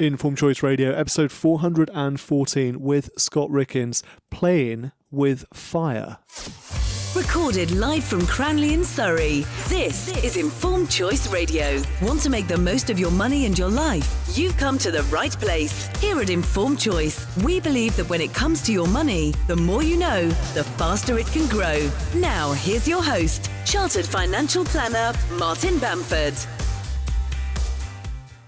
Informed Choice Radio, episode 414 with Scott Rieckens, playing with fire. Recorded live from Cranley in Surrey. This is Informed Choice Radio. Want to make the most of your money and your life? You've come to the right place. Here at Informed Choice, we believe that when it comes to your money, the more you know, the faster it can grow. Now, here's your host, Chartered Financial Planner, Martin Bamford.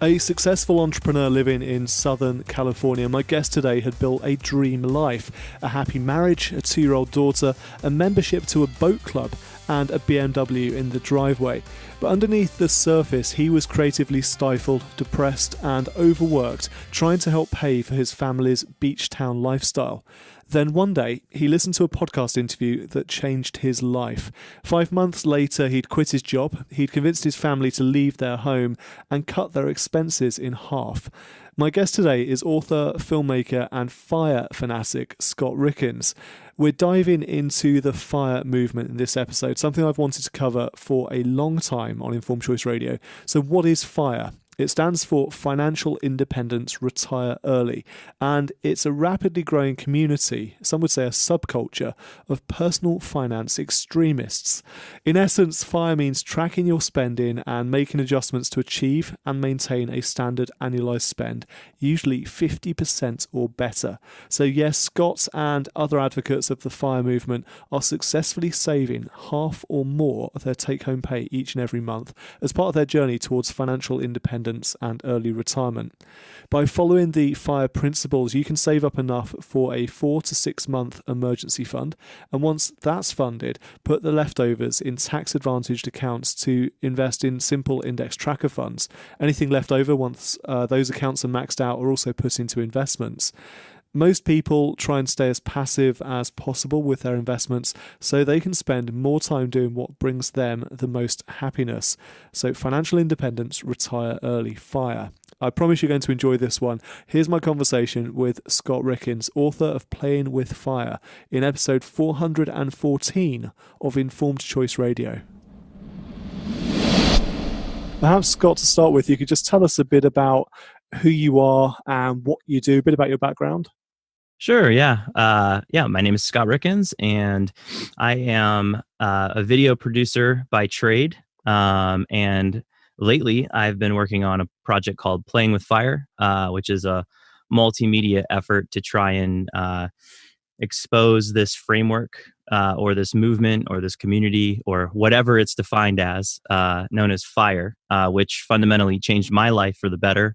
A successful entrepreneur living in Southern California, my guest today had built a dream life, a happy marriage, a 2-year-old daughter, a membership to a boat club, and a BMW in the driveway. But underneath the surface, he was creatively stifled, depressed, and overworked, trying to help pay for his family's beach town lifestyle. Then one day, he listened to a podcast interview that changed his life. 5 months later, he'd quit his job, he'd convinced his family to leave their home and cut their expenses in half. My guest today is author, filmmaker, and fire fanatic Scott Rieckens. We're diving into the FIRE movement in this episode, something I've wanted to cover for a long time on Informed Choice Radio. So what is FIRE? It stands for Financial Independence Retire Early, and it's a rapidly growing community, some would say a subculture, of personal finance extremists. In essence, FIRE means tracking your spending and making adjustments to achieve and maintain a standard annualised spend, usually 50% or better. So yes, Scott and other advocates of the FIRE movement are successfully saving half or more of their take-home pay each and every month as part of their journey towards financial independence and early retirement. By following the FIRE principles, you can save up enough for a 4 to 6 month emergency fund, and once that's funded, put the leftovers in tax-advantaged accounts to invest in simple index tracker funds. Anything left over once those accounts are maxed out are also put into investments. Most people try and stay as passive as possible with their investments so they can spend more time doing what brings them the most happiness. So financial independence, retire early, FIRE. I promise you're going to enjoy this one. Here's my conversation with Scott Rieckens, author of Playing with Fire, in episode 414 of Informed Choice Radio. Perhaps, Scott, to start with, you could just tell us a bit about who you are and what you do, a bit about your background. Sure. Yeah. My name is Scott Rieckens, and I am a video producer by trade. And lately, I've been working on a project called Playing with Fire, which is a multimedia effort to try and expose this framework or this movement or this community or whatever it's defined as, known as FIRE, which fundamentally changed my life for the better,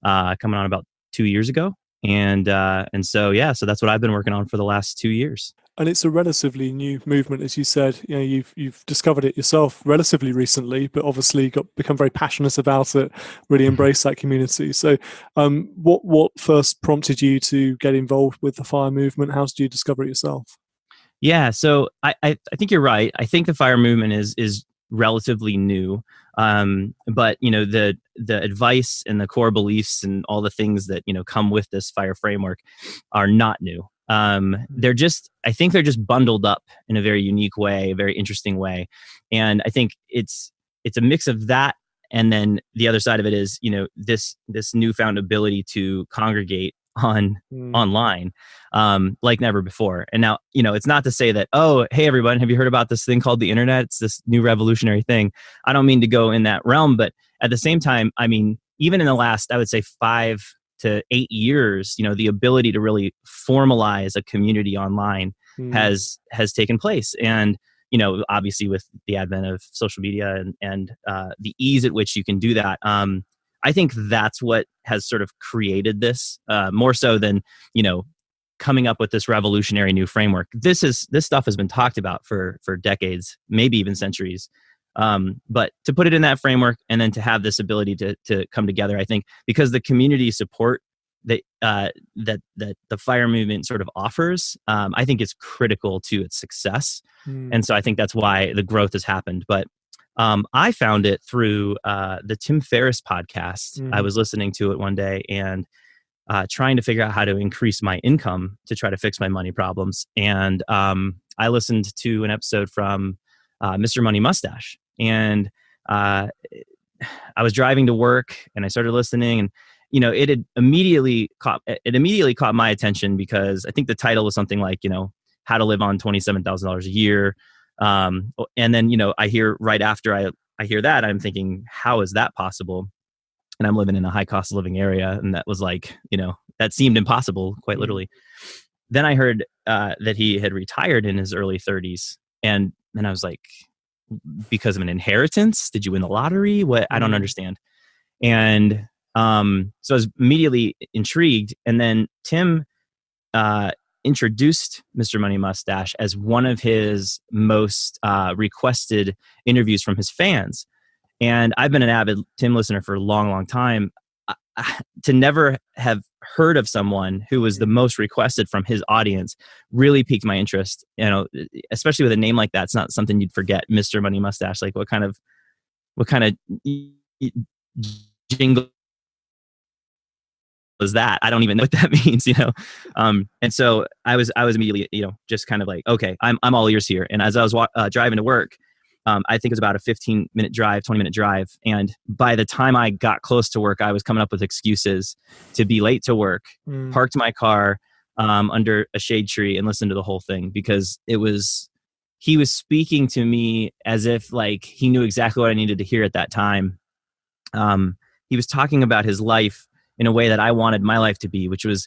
coming on about 2 years ago. So that's what I've been working on for the last 2 years. And it's a relatively new movement, as you said. You know, you've discovered it yourself relatively recently, but obviously become very passionate about it. Really embrace that community. So, what first prompted you to get involved with the FIRE movement? How did you discover it yourself? Yeah, so I think you're right. I think the FIRE movement is relatively new, but you know the advice and the core beliefs and all the things that come with this FIRE framework are not new. I think they're just bundled up in a very unique way, a very interesting way, and I think it's a mix of that, and then the other side of it is this newfound ability to congregate online like never before. And now, it's not to say that, oh, hey, everyone, have you heard about this thing called the internet? It's this new revolutionary thing. I don't mean to go in that realm, but at the same time, I mean, even in the last, I would say 5 to 8 years, the ability to really formalize a community online has taken place. And, obviously with the advent of social media and the ease at which you can do that, I think that's what has sort of created this, more so than, coming up with this revolutionary new framework. This stuff has been talked about for decades, maybe even centuries. But to put it in that framework and then to have this ability to come together, I think because the community support that the FIRE movement sort of offers, I think it's critical to its success. And so I think that's why the growth has happened. But I found it through the Tim Ferriss podcast. I was listening to it one day and trying to figure out how to increase my income to try to fix my money problems. And I listened to an episode from Mr. Money Mustache. And I was driving to work and I started listening, it immediately caught my attention because I think the title was something like, how to live on $27,000 a year. And then, I hear right after I hear that, I'm thinking, how is that possible? And I'm living in a high cost of living area. And that was like, that seemed impossible, quite literally. Then I heard that he had retired in his early 30s. And then I was like, because of an inheritance? Did you win the lottery? What? I don't understand. And so I was immediately intrigued. And then Tim introduced Mr. Money Mustache as one of his most requested interviews from his fans. And I've been an avid Tim listener for a long, long time. To never have heard of someone who was the most requested from his audience really piqued my interest. Especially with a name like that, it's not something you'd forget. Mr. Money Mustache. Like what kind of jingle was that? I don't even know what that means, And so I was immediately, just kind of like, okay, I'm all ears here. And as I was driving to work, I think it was about a 15-minute drive, 20-minute drive. And by the time I got close to work, I was coming up with excuses to be late to work, parked my car under a shade tree and listened to the whole thing because he was speaking to me as if like he knew exactly what I needed to hear at that time. He was talking about his life in a way that I wanted my life to be, which was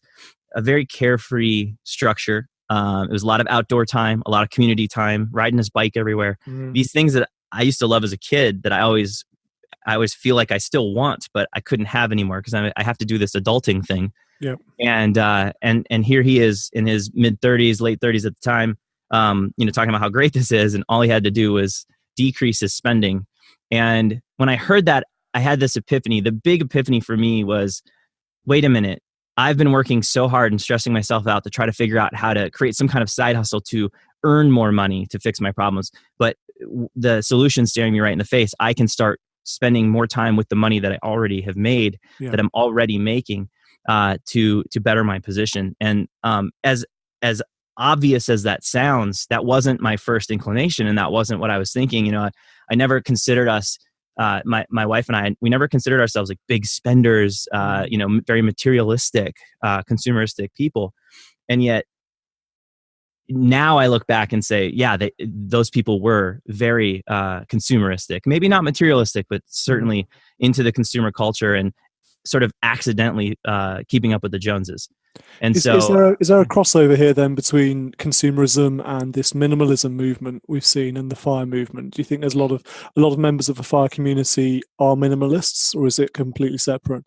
a very carefree structure. It was a lot of outdoor time, a lot of community time, riding his bike everywhere. These things that I used to love as a kid that I always feel like I still want, but I couldn't have anymore because I have to do this adulting thing. Yeah. And here he is in his mid 30s, late 30s at the time, talking about how great this is. And all he had to do was decrease his spending. And when I heard that, I had this epiphany. The big epiphany for me was, wait a minute. I've been working so hard and stressing myself out to try to figure out how to create some kind of side hustle to earn more money to fix my problems. But the solution staring me right in the face, I can start spending more time with the money that I already have made, that I'm already making to better my position. And as obvious as that sounds, that wasn't my first inclination. And that wasn't what I was thinking. I never considered us my wife and I, we never considered ourselves like big spenders, very materialistic, consumeristic people. And yet now I look back and say, yeah, those people were very consumeristic, maybe not materialistic, but certainly into the consumer culture and sort of accidentally keeping up with the Joneses. And is there a crossover here then between consumerism and this minimalism movement we've seen and the FIRE movement? Do you think there's a lot of members of the FIRE community are minimalists, or is it completely separate?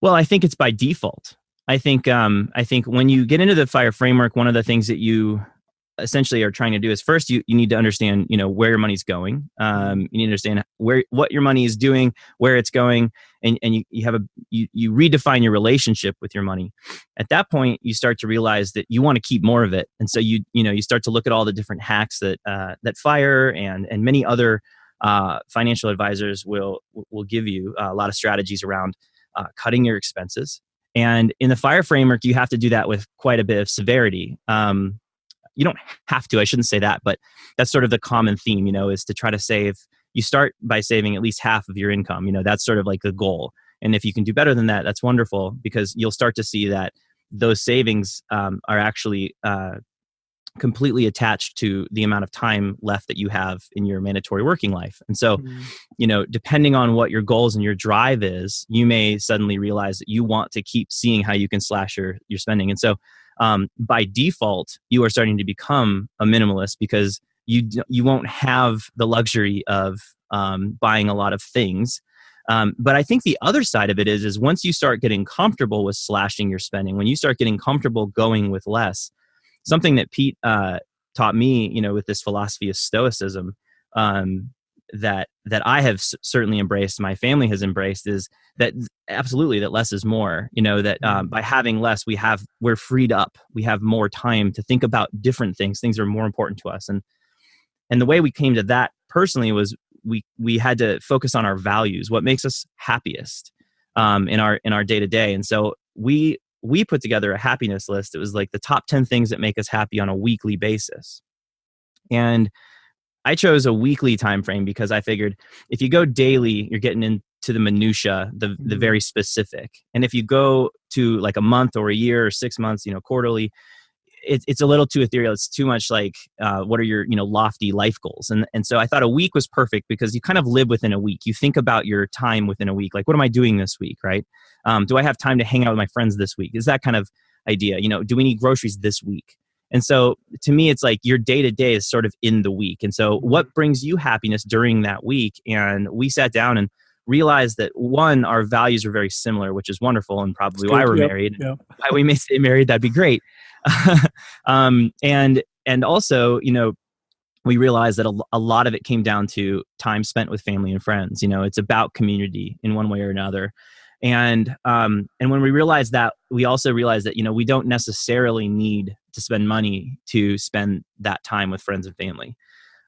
Well, I think it's by default. I think when you get into the FIRE framework, one of the things that you essentially are trying to do is first you need to understand where your money's going. You need to understand what your money is doing, where it's going, and you redefine your relationship with your money. At that point, you start to realize that you want to keep more of it, and so you start to look at all the different hacks that FIRE and many other financial advisors will give you, a lot of strategies around cutting your expenses. And in the FIRE framework, you have to do that with quite a bit of severity. You don't have to, I shouldn't say that, but that's sort of the common theme, is to try to save. You start by saving at least half of your income. That's sort of like the goal. And if you can do better than that, that's wonderful, because you'll start to see that those savings are actually completely attached to the amount of time left that you have in your mandatory working life. And so, depending on what your goals and your drive is, you may suddenly realize that you want to keep seeing how you can slash your spending. And so, by default, you are starting to become a minimalist because you won't have the luxury of buying a lot of things. But I think the other side of it is once you start getting comfortable with slashing your spending, when you start getting comfortable going with less, something that Pete taught me, with this philosophy of stoicism, that I have certainly embraced, my family has embraced, is that absolutely that less is more. That by having less, we're freed up. We have more time to think about different things. Things are more important to us, and the way we came to that personally was we had to focus on our values, what makes us happiest in our day to day, and so we put together a happiness list. It was like the top 10 things that make us happy on a weekly basis, and I chose a weekly time frame because I figured if you go daily, you're getting to the minutia, the very specific. And if you go to like a month or a year or 6 months, quarterly, it's a little too ethereal. It's too much like, what are your, lofty life goals? And so I thought a week was perfect because you kind of live within a week. You think about your time within a week. Like, what am I doing this week? Right. Do I have time to hang out with my friends this week? Is that kind of idea? Do we need groceries this week? And so to me, it's like your day to day is sort of in the week. And so what brings you happiness during that week? And we sat down and realized that one, our values are very similar, which is wonderful, and probably why we're married. Yep. Why we may stay married, that'd be great. And also, we realized that a lot of it came down to time spent with family and friends. It's about community in one way or another. And when we realized that, we also realized that, we don't necessarily need to spend money to spend that time with friends and family.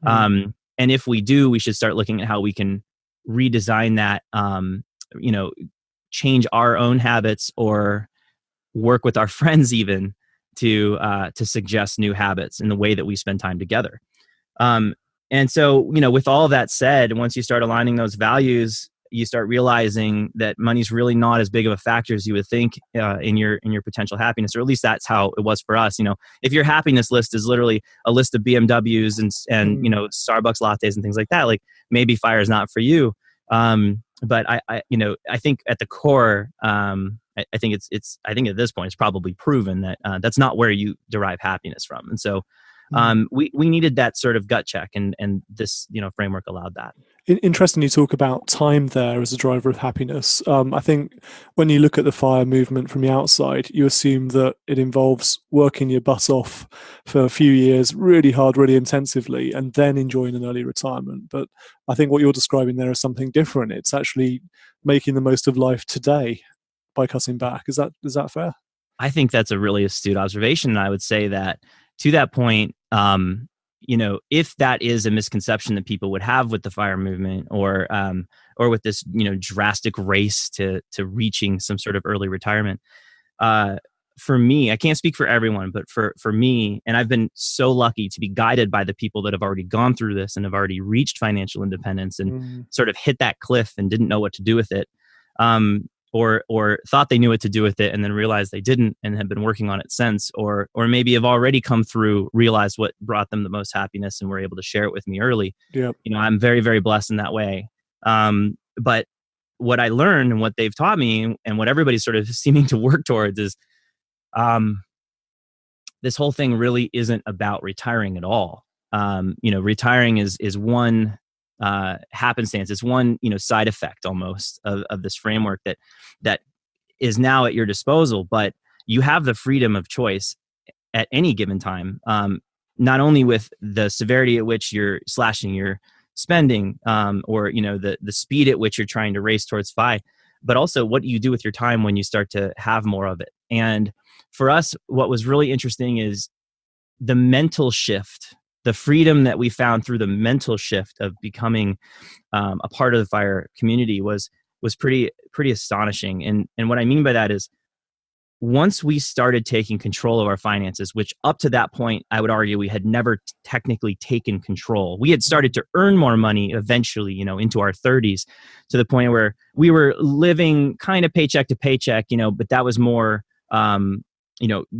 And if we do, we should start looking at how we can redesign that, change our own habits or work with our friends even to suggest new habits in the way that we spend time together. And so, with all of that said, once you start aligning those values, you start realizing that money's really not as big of a factor as you would think in your potential happiness, or at least that's how it was for us. If your happiness list is literally a list of BMWs and Starbucks lattes and things like that, like maybe fire is not for you. But I think at the core, I think I think at this point it's probably proven that that's not where you derive happiness from. And so we needed that sort of gut check, and this framework allowed that. Interesting you talk about time there as a driver of happiness. I think when you look at the FIRE movement from the outside, you assume that it involves working your butt off for a few years, really hard, really intensively, and then enjoying an early retirement. But I think what you're describing there is something different. It's actually making the most of life today by cutting back. Is that fair? I think that's a really astute observation. And I would say that to that point, if that is a misconception that people would have with the FIRE movement or with this, drastic race to reaching some sort of early retirement, for me, I can't speak for everyone, but for me, and I've been so lucky to be guided by the people that have already gone through this and have already reached financial independence and sort of hit that cliff and didn't know what to do with it. Or thought they knew what to do with it and then realized they didn't and have been working on it since, or maybe have already come through, realized what brought them the most happiness and were able to share it with me early. Yep. I'm very, very blessed in that way. But what I learned and what they've taught me and what everybody's sort of seeming to work towards is this whole thing really isn't about retiring at all. Retiring is one happenstance. It's one, side effect almost of this framework that is now at your disposal, but you have the freedom of choice at any given time. Not only with the severity at which you're slashing your spending, or, the speed at which you're trying to race towards FI, but also what do you do with your time when you start to have more of it? And for us, what was really interesting is the mental shift. The freedom that we found through the mental shift of becoming a part of the FIRE community was pretty astonishing. And what I mean by that is once we started taking control of our finances, which up to that point, I would argue we had never technically taken control. We had started to earn more money eventually, into our 30s, to the point where we were living kind of paycheck to paycheck, but that was more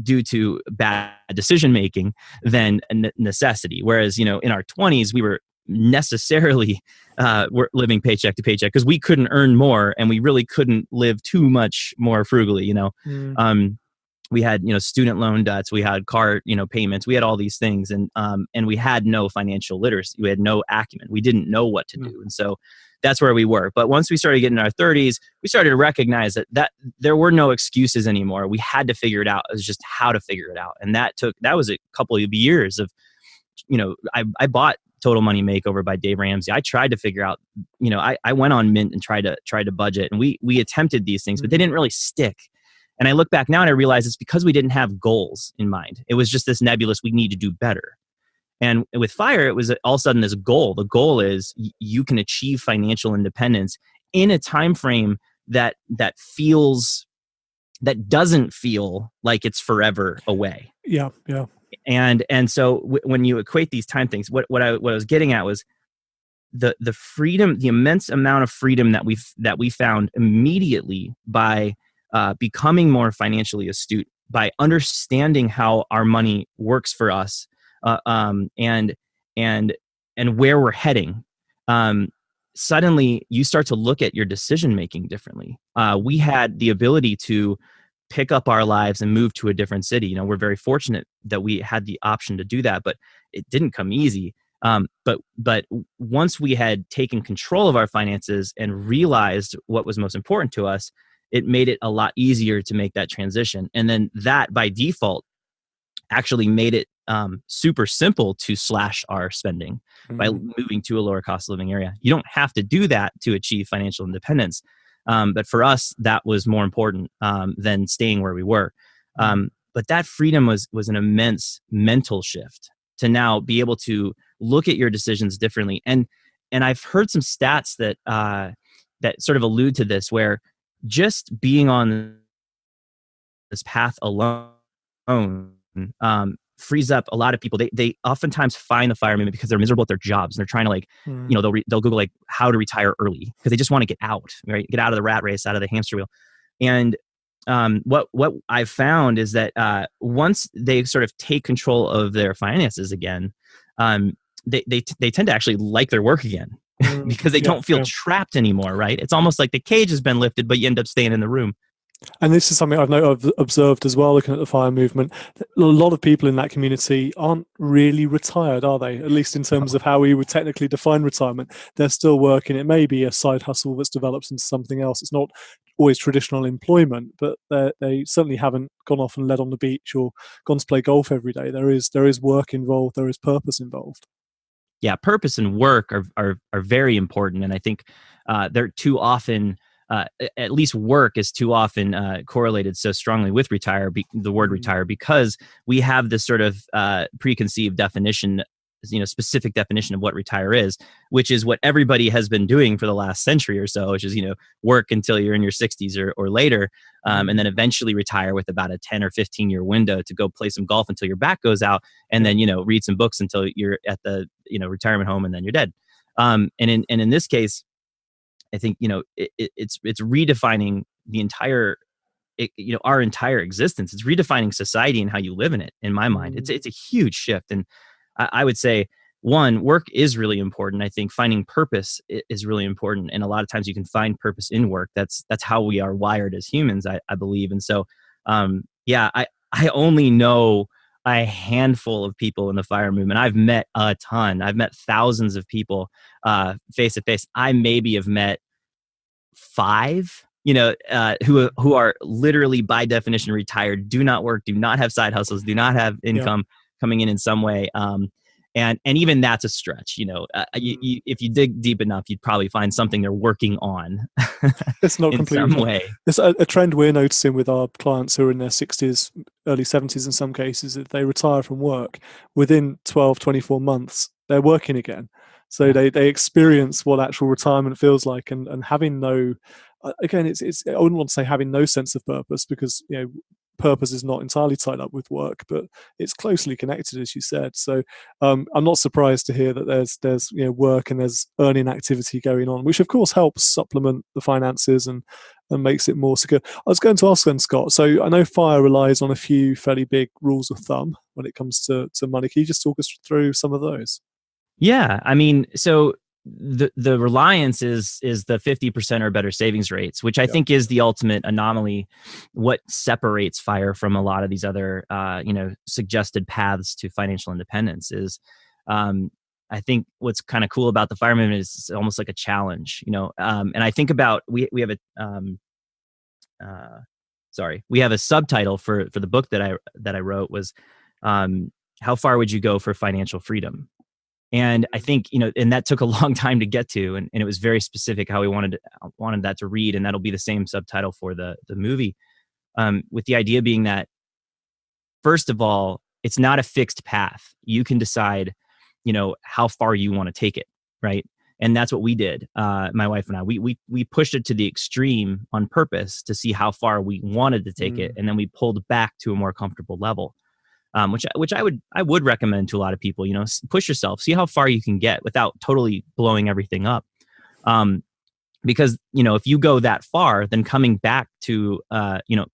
due to bad decision making than a necessity. Whereas, in our 20s, we were necessarily were living paycheck to paycheck because we couldn't earn more and we really couldn't live too much more frugally. We had, student loan debts, we had car, payments, we had all these things, and we had no financial literacy, we had no acumen, we didn't know what to do, and so that's where we were. But once we started getting in our 30s, we started to recognize that there were no excuses anymore. We had to figure it out. It was just how to figure it out, and that was a couple of years of, I bought Total Money Makeover by Dave Ramsey. I tried to figure out, I went on Mint and tried to budget, and we attempted these things, but they didn't really stick. And I look back now and I realize it's because we didn't have goals in mind. It was just this nebulous, we need to do better. And with FIRE, it was all of a sudden this goal. The goal is you can achieve financial independence in a time frame that doesn't feel like it's forever away. Yeah. And so when you equate these time things, what I was getting at was the freedom, the immense amount of freedom that we found immediately by becoming more financially astute, by understanding how our money works for us, and where we're heading. Suddenly, you start to look at your decision making differently. We had the ability to pick up our lives and move to a different city. You know, we're very fortunate that we had the option to do that, but it didn't come easy. But once we had taken control of our finances and realized what was most important to us, it made it a lot easier to make that transition. And then that by default actually made it super simple to slash our spending by moving to a lower cost of living area. You don't have to do that to achieve financial independence. But for us, that was more important than staying where we were. But that freedom was an immense mental shift to now be able to look at your decisions differently. And I've heard some stats that that sort of allude to this, where just being on this path alone frees up a lot of people. They oftentimes find the fire movement because they're miserable at their jobs, and they're trying to, like, you know, they'll Google like how to retire early because they just want to get out, right? Get out of the rat race, out of the hamster wheel. And what I've found is that once they sort of take control of their finances again, they tend to actually like their work again because they don't feel trapped anymore, right? It's almost like the cage has been lifted, but you end up staying in the room. And this is something I've observed as well, looking at the fire movement. A lot of people in that community aren't really retired, are they? At least in terms of how we would technically define retirement. They're still working. It may be a side hustle that's developed into something else. It's not always traditional employment, but they certainly haven't gone off and led on the beach or gone to play golf every day. There is work involved. There is purpose involved. Yeah, purpose and work are very important. And I think they're too often... at least work is too often correlated so strongly with the word retire, because we have this sort of preconceived definition, specific definition of what retire is, which is what everybody has been doing for the last century or so, which is, work until you're in your 60s or later, and then eventually retire with about a 10 or 15 year window to go play some golf until your back goes out, and then, read some books until you're at the, retirement home, and then you're dead. And in this case, I think, it's redefining the entire, our entire existence. It's redefining society and how you live in it. In my mind, it's a huge shift. And I would say, one, work is really important. I think finding purpose is really important. And a lot of times you can find purpose in work. That's how we are wired as humans, I believe. And so, I only know a handful of people in the fire movement. I've met a ton. I've met thousands of people face to face. I maybe have met 5, who are literally by definition retired, do not work, do not have side hustles, do not have income coming in some way. And even that's a stretch. If you dig deep enough, you'd probably find something they're working on. It's not in completely some way. It's a trend we're noticing with our clients who are in their 60s, early 70s in some cases. If they retire from work, within 12, 24 months, they're working again. So they experience what actual retirement feels like, and having no, again, it's I wouldn't want to say having no sense of purpose, because purpose is not entirely tied up with work, but it's closely connected, as you said. So I'm not surprised to hear that there's work and there's earning activity going on, which of course helps supplement the finances and makes it more secure. I was going to ask then, Scott, so I know FIRE relies on a few fairly big rules of thumb when it comes to money. Can you just talk us through some of those? Yeah, I mean, so the reliance is the 50% or better savings rates, which I think is the ultimate anomaly. What separates FIRE from a lot of these other, suggested paths to financial independence is, I think what's kind of cool about the FIRE movement is it's almost like a challenge, and I think about, we have a subtitle for the book that I wrote was, how far would you go for financial freedom? And I think, and that took a long time to get to, and it was very specific how we wanted that to read. And that'll be the same subtitle for the movie, with the idea being that, first of all, it's not a fixed path. You can decide, how far you want to take it, right? And that's what we did. My wife and I, we pushed it to the extreme on purpose to see how far we wanted to take it. And then we pulled back to a more comfortable level. which I would recommend to a lot of people. Push yourself, see how far you can get without totally blowing everything up. Because if you go that far, then coming back to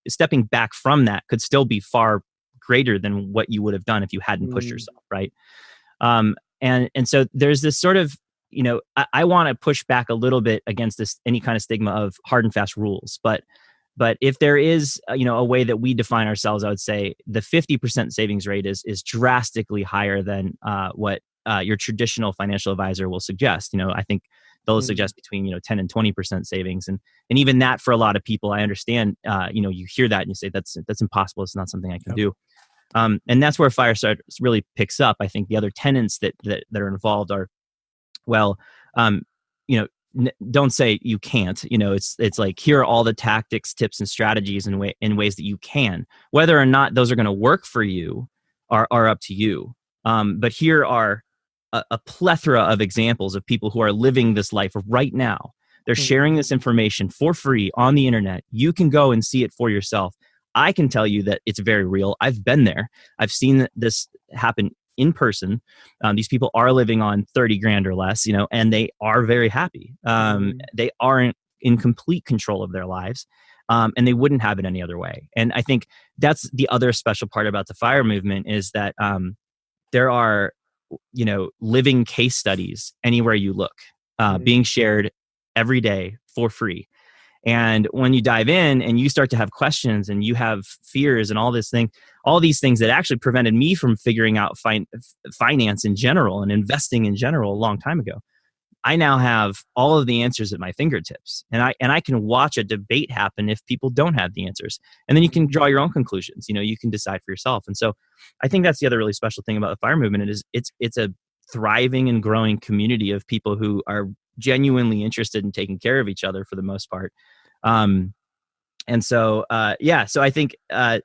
stepping back from that could still be far greater than what you would have done if you hadn't pushed yourself, right? And so there's this sort of I want to push back a little bit against this any kind of stigma of hard and fast rules, but if there is a way that we define ourselves, I would say the 50% savings rate is drastically higher than what your traditional financial advisor will suggest. I think they'll suggest between 10 and 20% savings, and even that for a lot of people, I understand. You hear that and you say that's impossible. It's not something I can do. And that's where Firestarts really picks up. I think the other tenets that are involved are, don't say you can't. It's like, here are all the tactics, tips, and strategies in ways that you can. Whether or not those are going to work for you are up to you. But here are a plethora of examples of people who are living this life right now. They're sharing this information for free on the internet. You can go and see it for yourself. I can tell you that it's very real. I've been there. I've seen this happen in person. These people are living on 30 grand or less, and they are very happy. They aren't in complete control of their lives, and they wouldn't have it any other way. And I think that's the other special part about the FIRE movement is that there are, living case studies anywhere you look, being shared every day for free. And when you dive in and you start to have questions and you have fears and all these things that actually prevented me from figuring out finance in general and investing in general a long time ago, I now have all of the answers at my fingertips, and I can watch a debate happen if people don't have the answers, and then you can draw your own conclusions. You can decide for yourself. And so I think that's the other really special thing about the FIRE movement. It's a thriving and growing community of people who are genuinely interested in taking care of each other for the most part. And so, so I think,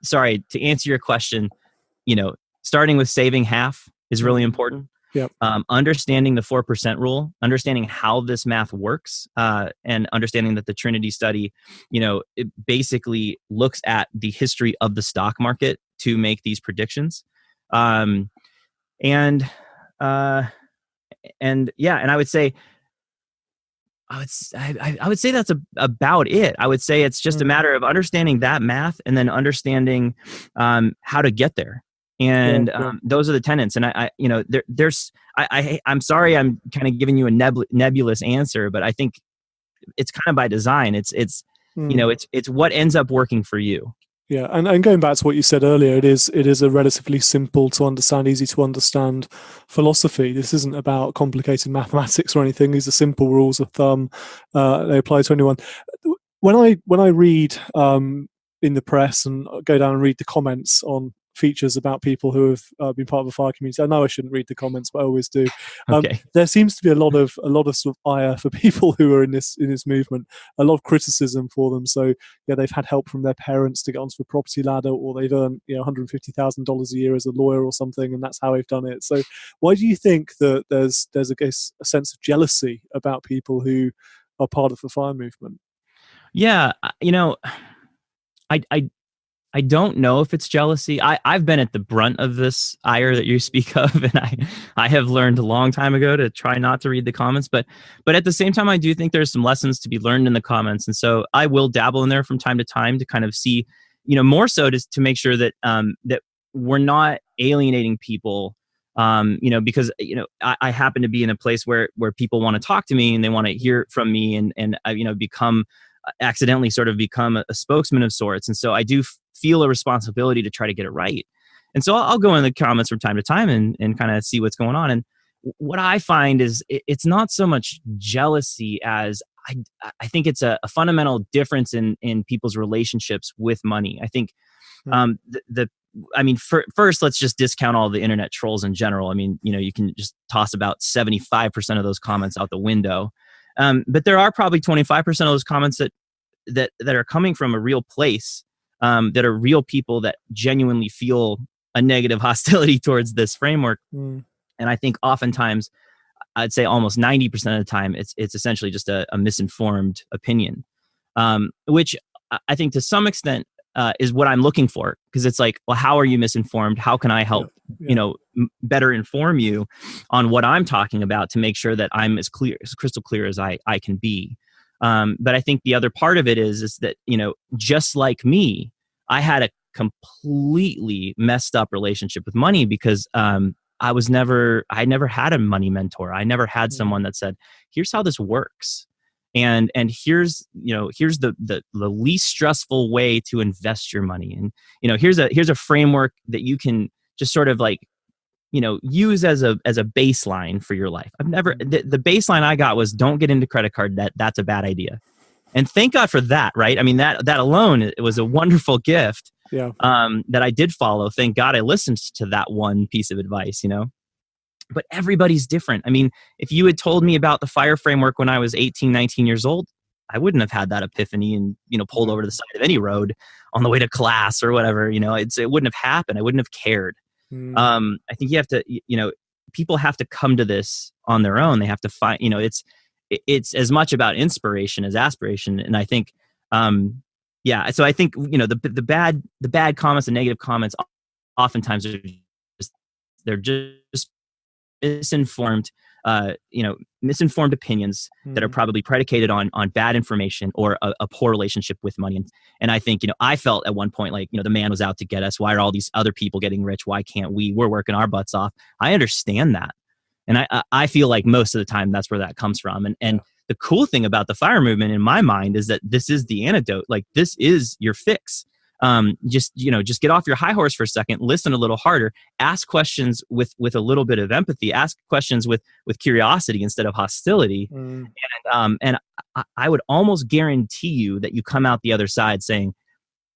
sorry, to answer your question, starting with saving half is really important. Yep. Understanding the 4% rule, understanding how this math works, and understanding that the Trinity study, it basically looks at the history of the stock market to make these predictions. And I would say, I would say that's about it. I would say it's just a matter of understanding that math and then understanding how to get there. And those are the tenets. And I'm sorry, I'm kind of giving you a nebulous answer, but I think it's kind of by design. It's what ends up working for you. Yeah, and going back to what you said earlier, it is a relatively simple to understand, easy to understand philosophy. This isn't about complicated mathematics or anything. These are simple rules of thumb. They apply to anyone. When I read in the press and go down and read the comments on features about people who have been part of the FIRE community, I know I shouldn't read the comments, but I always do. Okay. There seems to be a lot of sort of ire for people who are in this movement, a lot of criticism for them. So they've had help from their parents to get onto the property ladder, or they've earned $150,000 a year as a lawyer or something, and that's how they've done it. So why do you think that there's a sense of jealousy about people who are part of the FIRE movement? Yeah, I don't know if it's jealousy. I've been at the brunt of this ire that you speak of, and I have learned a long time ago to try not to read the comments. But at the same time, I do think there's some lessons to be learned in the comments, and so I will dabble in there from time to time to kind of see, more so to make sure that that we're not alienating people. Because I happen to be in a place where people want to talk to me and they want to hear from me, and accidentally sort of become a spokesman of sorts. And so I do feel a responsibility to try to get it right. And so I'll go in the comments from time to time and kind of see what's going on. And what I find is it's not so much jealousy as I think it's a fundamental difference in people's relationships with money. I think first, let's just discount all the internet trolls in general. I mean, you can just toss about 75% of those comments out the window. But there are probably 25% of those comments that are coming from a real place, that are real people that genuinely feel a negative hostility towards this framework. And I think oftentimes, I'd say almost 90% of the time, it's essentially just a misinformed opinion, which I think to some extent is what I'm looking for. Because it's like, well, how are you misinformed? How can I help, better inform you on what I'm talking about to make sure that I'm as crystal clear as I can be. But I think the other part of it is that, just like me, I had a completely messed up relationship with money because I never had a money mentor. I never had someone that said, here's how this works. And here's the least stressful way to invest your money. And, here's a framework that you can just sort of like, use as a baseline for your life. The baseline I got was don't get into credit card debt. That's a bad idea. And thank God for that, right? I mean, that alone, it was a wonderful gift that I did follow. Thank God I listened to that one piece of advice, But everybody's different. I mean, if you had told me about the FIRE framework when I was 18, 19 years old, I wouldn't have had that epiphany and, pulled over to the side of any road on the way to class or whatever, it wouldn't have happened. I wouldn't have cared. I think you have to, people have to come to this on their own. They have to find, it's as much about inspiration as aspiration. And I think, so I think, the bad comments, the negative comments, oftentimes they're just misinformed, misinformed opinions that are probably predicated on bad information or a poor relationship with money. And I think, I felt at one point like, the man was out to get us. Why are all these other people getting rich? Why can't we? We're working our butts off. I understand that. And I feel like most of the time that's where that comes from. And the cool thing about the FIRE movement in my mind is that this is the antidote. Like this is your fix. Just get off your high horse for a second, listen a little harder, ask questions with a little bit of empathy, ask questions with curiosity instead of hostility. And I would almost guarantee you that you come out the other side saying,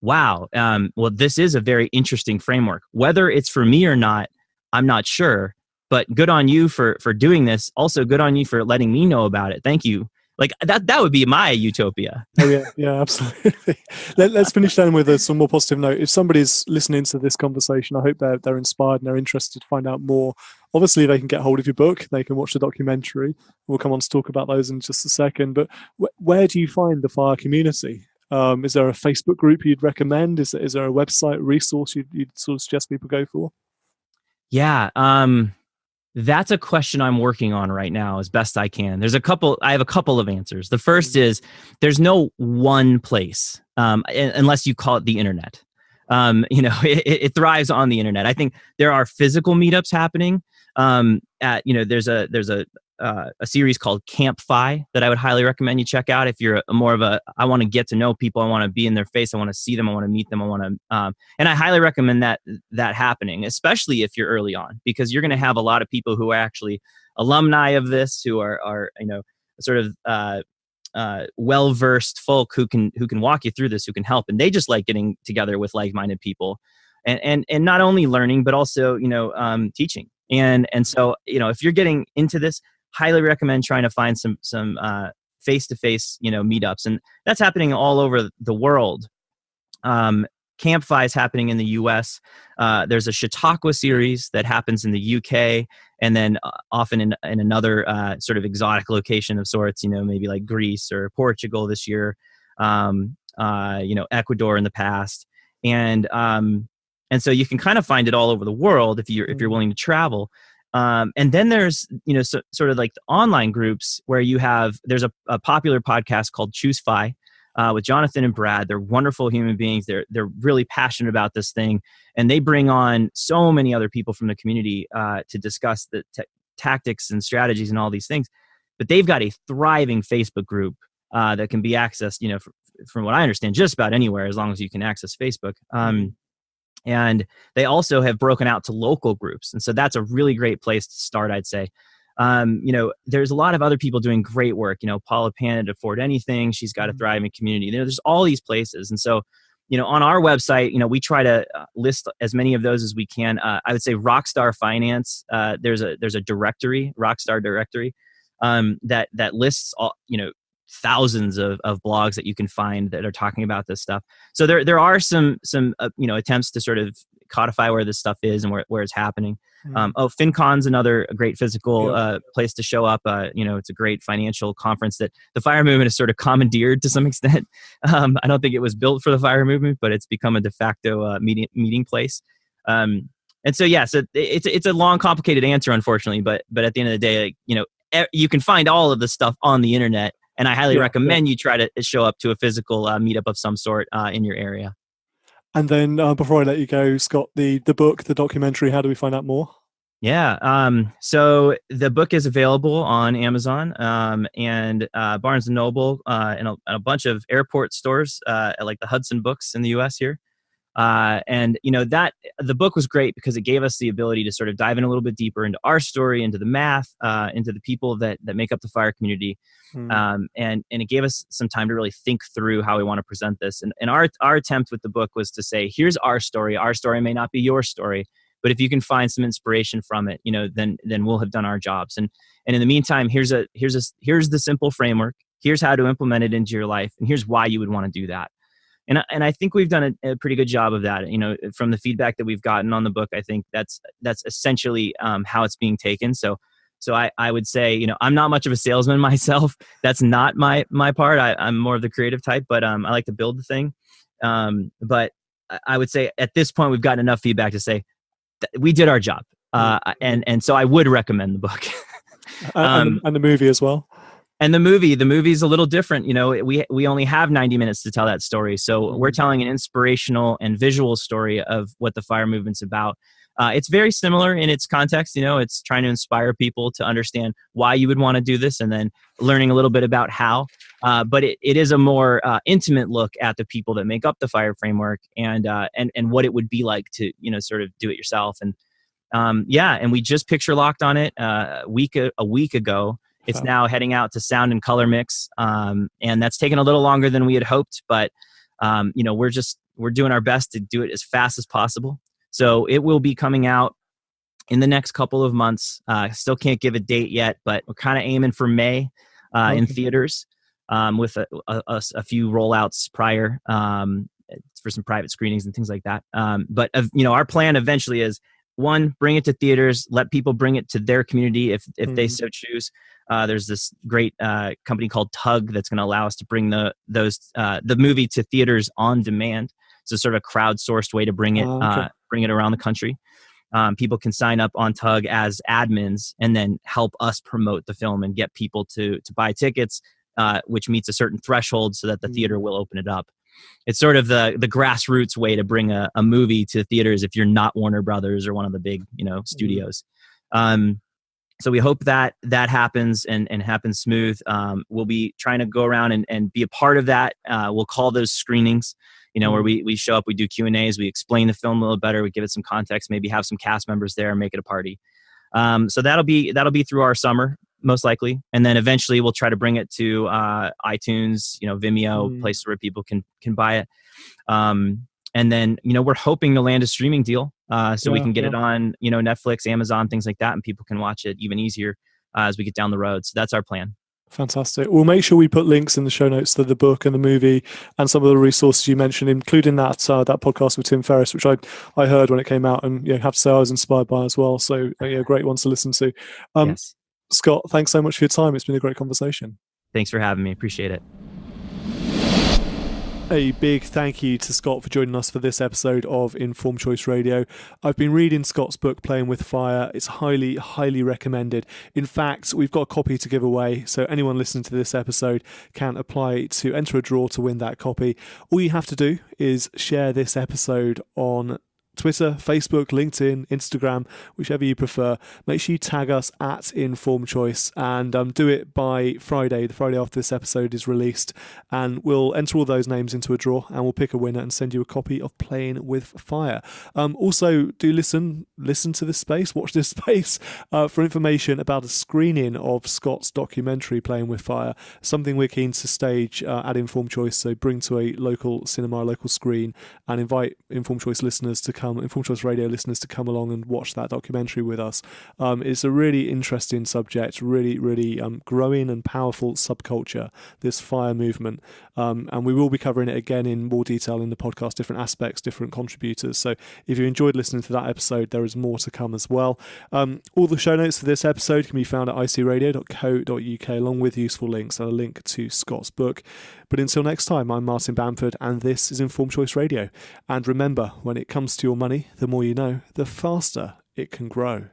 wow, well, this is a very interesting framework. Whether it's for me or not, I'm not sure, but good on you for doing this. Also good on you for letting me know about it. Thank you. Like that would be my utopia. Oh, yeah, absolutely. Let's finish then with some more positive note. If somebody's listening to this conversation, I hope they're inspired and they're interested to find out more. Obviously, they can get hold of your book. They can watch the documentary. We'll come on to talk about those in just a second. But where do you find the FIRE community? Is there a Facebook group you'd recommend? Is there a website resource you'd sort of suggest people go for? Yeah. That's a question I'm working on right now as best I can. I have a couple of answers. The first is there's no one place, unless you call it the internet. It thrives on the internet. I think there are physical meetups happening. There's a series called Campfy that I would highly recommend you check out if you're more of I want to get to know people, I want to be in their face, I want to see them, I want to meet them, I want to and I highly recommend that happening, especially if you're early on, because you're going to have a lot of people who are actually alumni of this, who are sort of well-versed folk who can walk you through this, who can help, and they just like getting together with like-minded people and not only learning but also teaching. And so if you're getting into this, highly recommend trying to find some face-to-face, meetups. And that's happening all over the world. Campfy is happening in the US. There's a Chautauqua series that happens in the UK, and then often in another sort of exotic location of sorts, maybe like Greece or Portugal this year, Ecuador in the past. And so you can kind of find it all over the world if you're willing to travel. And then there's, sort of like the online groups where there's a popular podcast called ChooseFi with Jonathan and Brad. They're wonderful human beings. They're really passionate about this thing. And they bring on so many other people from the community to discuss the tactics and strategies and all these things. But they've got a thriving Facebook group that can be accessed, from what I understand, just about anywhere, as long as you can access Facebook. And they also have broken out to local groups. And so that's a really great place to start, I'd say. There's a lot of other people doing great work. Paula Pan at Afford Anything, she's got a thriving community. There's all these places. And so, on our website, we try to list as many of those as we can. I would say Rockstar Finance, there's a directory, Rockstar directory, that lists all, thousands of blogs that you can find that are talking about this stuff. So there are some attempts to sort of codify where this stuff is and where it's happening. Mm. FinCon's another great physical place to show up. It's a great financial conference that the fire movement has sort of commandeered to some extent. I don't think it was built for the fire movement, but it's become a de facto meeting place. And so it's a long, complicated answer, unfortunately. But at the end of the day, you can find all of the stuff on the internet, and I highly recommend you try to show up to a physical meetup of some sort in your area. And then before I let you go, Scott, the book, the documentary, how do we find out more? Yeah. So the book is available on Amazon and Barnes & Noble and a bunch of airport stores like the Hudson Books in the U.S. here. And the book was great because it gave us the ability to sort of dive in a little bit deeper into our story, into the math, into the people that make up the fire community. And it gave us some time to really think through how we want to present this. And our attempt with the book was to say, here's our story. Our story may not be your story, but if you can find some inspiration from it, then we'll have done our jobs. And in the meantime, here's the simple framework. Here's how to implement it into your life. And here's why you would want to do that. And I think we've done a pretty good job of that. From the feedback that we've gotten on the book, I think that's essentially how it's being taken. So I would say, I'm not much of a salesman myself. That's not my part. I'm more of the creative type, but I like to build the thing. But I would say at this point, we've gotten enough feedback to say that we did our job. And so I would recommend the book. And the movie as well. And the movie's a little different. We only have 90 minutes to tell that story. So we're telling an inspirational and visual story of what the fire movement's about. It's very similar in its context. It's trying to inspire people to understand why you would want to do this and then learning a little bit about how. But it is a more intimate look at the people that make up the fire framework and what it would be like to, sort of do it yourself. And and we just picture locked on it a week ago. It's now heading out to sound and color mix. And that's taken a little longer than we had hoped, but we're doing our best to do it as fast as possible. So it will be coming out in the next couple of months. Still can't give a date yet, but we're kind of aiming for May in theaters with a few rollouts prior for some private screenings and things like that. But our plan eventually is, one, bring it to theaters, let people bring it to their community if they so choose. There's this great company called Tug that's going to allow us to bring the movie to theaters on demand. So sort of a crowdsourced way to bring it around the country. People can sign up on Tug as admins and then help us promote the film and get people to buy tickets, which meets a certain threshold so that the theater will open it up. It's sort of the grassroots way to bring a movie to theaters if you're not Warner Brothers or one of the big studios. So we hope that happens and happens smooth. We'll be trying to go around and be a part of that. We'll call those screenings, where we show up, we do Q&As, we explain the film a little better, we give it some context, maybe have some cast members there and make it a party. So that'll be through our summer, most likely. And then eventually we'll try to bring it to iTunes, Vimeo, places where people can buy it. And then, we're hoping to land a streaming deal so we can get it on, Netflix, Amazon, things like that, and people can watch it even easier as we get down the road. So that's our plan. Fantastic. We'll make sure we put links in the show notes to the book and the movie and some of the resources you mentioned, including that podcast with Tim Ferriss, which I heard when it came out, and have to say I was inspired by as well. So great one to listen to. Yes. Scott, thanks so much for your time. It's been a great conversation. Thanks for having me. Appreciate it. A big thank you to Scott for joining us for this episode of Informed Choice Radio. I've been reading Scott's book, Playing with Fire. It's highly, highly recommended. In fact, we've got a copy to give away, so anyone listening to this episode can apply to enter a draw to win that copy. All you have to do is share this episode on Twitter, Facebook, LinkedIn, Instagram, whichever you prefer. Make sure you tag us at Informed Choice and do it by Friday, the Friday after this episode is released. And we'll enter all those names into a draw and we'll pick a winner and send you a copy of Playing with Fire. Also, do listen to this space, watch this space for information about a screening of Scott's documentary Playing with Fire, something we're keen to stage at Informed Choice. So bring to a local cinema, local screen, and invite Informed Choice listeners to come Informed Choice Radio listeners to come along and watch that documentary with us. It's a really interesting subject, really, really growing and powerful subculture, this FIRE movement. And we will be covering it again in more detail in the podcast, different aspects, different contributors. So if you enjoyed listening to that episode, there is more to come as well. All the show notes for this episode can be found at icradio.co.uk, along with useful links and a link to Scott's book. But until next time, I'm Martin Bamford, and this is Informed Choice Radio. And remember, when it comes to your money, the more you know, the faster it can grow.